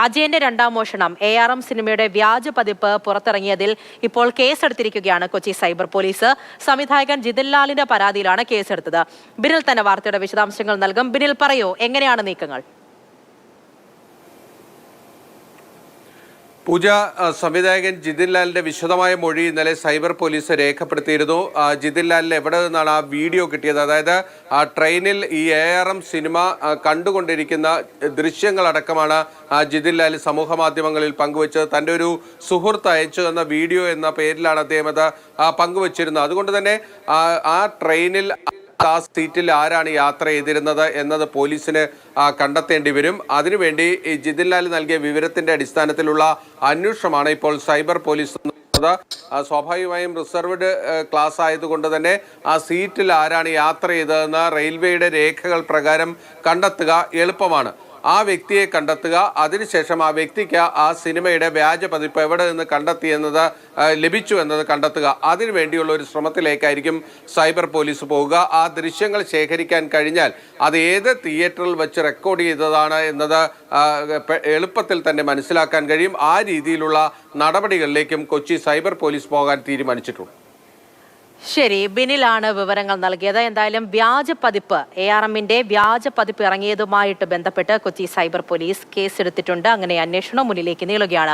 അജയന്റെ രണ്ടാം മോഷണം ARM സിനിമയുടെ വ്യാജ പതിപ്പ് പുറത്തിറങ്ങിയതിൽ ഇപ്പോൾ കേസെടുത്തിരിക്കുകയാണ് കൊച്ചി സൈബർ പോലീസ്. സംവിധായകൻ ജിതിൻ ലാലിന്റെ പരാതിയിലാണ് കേസെടുത്തത്. ബിനിൽ തന്നെ വാർത്തയുടെ വിശദാംശങ്ങൾ നൽകും. ബിനിൽ, പറയൂ, എങ്ങനെയാണ് നീക്കങ്ങൾ? പൂജ, സംവിധായകൻ ജിതിൻ ലാലിന്റെ വിശദമായ മൊഴി ഇന്നലെ സൈബർ പോലീസ് രേഖപ്പെടുത്തിയിരുന്നു. ജിതിൻ ലാലിന് എവിടെ നിന്നാണ് ആ വീഡിയോ കിട്ടിയത്? അതായത് ആ ട്രെയിനിൽ ഈ ARM സിനിമ കണ്ടുകൊണ്ടിരിക്കുന്ന ദൃശ്യങ്ങളടക്കമാണ് ജിതിൻ ലാൽ സമൂഹ മാധ്യമങ്ങളിൽ പങ്കുവച്ചത്. തൻ്റെ ഒരു സുഹൃത്ത് അയച്ചു തന്ന വീഡിയോ എന്ന പേരിലാണ് അദ്ദേഹം അത് പങ്കുവച്ചിരുന്നത്. അതുകൊണ്ട് തന്നെ ആ ട്രെയിനിൽ ആ സീറ്റിൽ ആരാണ് യാത്ര ചെയ്തിരുന്നത് എന്നത് പോലീസിന് കണ്ടെത്തേണ്ടി വരും. അതിനുവേണ്ടി ജിതിൻ ലാൽ നൽകിയ വിവരത്തിന്റെ അടിസ്ഥാനത്തിലുള്ള അന്വേഷണമാണ് ഇപ്പോൾ സൈബർ പോലീസ് നടത്തുന്നത്. സ്വാഭാവികമായും റിസർവ്ഡ് ക്ലാസ് ആയതുകൊണ്ട് തന്നെ ആ സീറ്റിൽ ആരാണ് യാത്ര ചെയ്തതെന്ന് റെയിൽവേയുടെ രേഖകൾ പ്രകാരം കണ്ടെത്തുക എളുപ്പമാണ്. ആ വ്യക്തിയെ കണ്ടെത്തുക, അതിനുശേഷം ആ വ്യക്തിക്ക് ആ സിനിമയുടെ വ്യാജ പതിപ്പ് എവിടെ നിന്ന് കണ്ടെത്തിയെന്നത് ലഭിച്ചു എന്നത് കണ്ടെത്തുക. അതിനുവേണ്ടിയുള്ള ഒരു ശ്രമത്തിലേക്കായിരിക്കും സൈബർ പോലീസ് പോവുക. ആ ദൃശ്യങ്ങൾ ശേഖരിക്കാൻ കഴിഞ്ഞാൽ അത് ഏത് തിയേറ്ററിൽ വെച്ച് റെക്കോർഡ് ചെയ്തതാണ് എന്നത് എളുപ്പത്തിൽ തന്നെ മനസ്സിലാക്കാൻ കഴിയും. ആ രീതിയിലുള്ള നടപടികളിലേക്കും കൊച്ചി സൈബർ പോലീസ് പോകാൻ തീരുമാനിച്ചിട്ടുണ്ട്. ശരി, ബിനിലാണ് വിവരങ്ങൾ നൽകിയത്. എന്തായാലും വ്യാജ പതിപ്പ് ARMന്റെ വ്യാജ പതിപ്പ് ഇറങ്ങിയതുമായിട്ട് ബന്ധപ്പെട്ട് കൊച്ചി സൈബർ പോലീസ് കേസെടുത്തിട്ടുണ്ട്. അങ്ങനെ അന്വേഷണം മുന്നിലേക്ക് നീളുകയാണ്.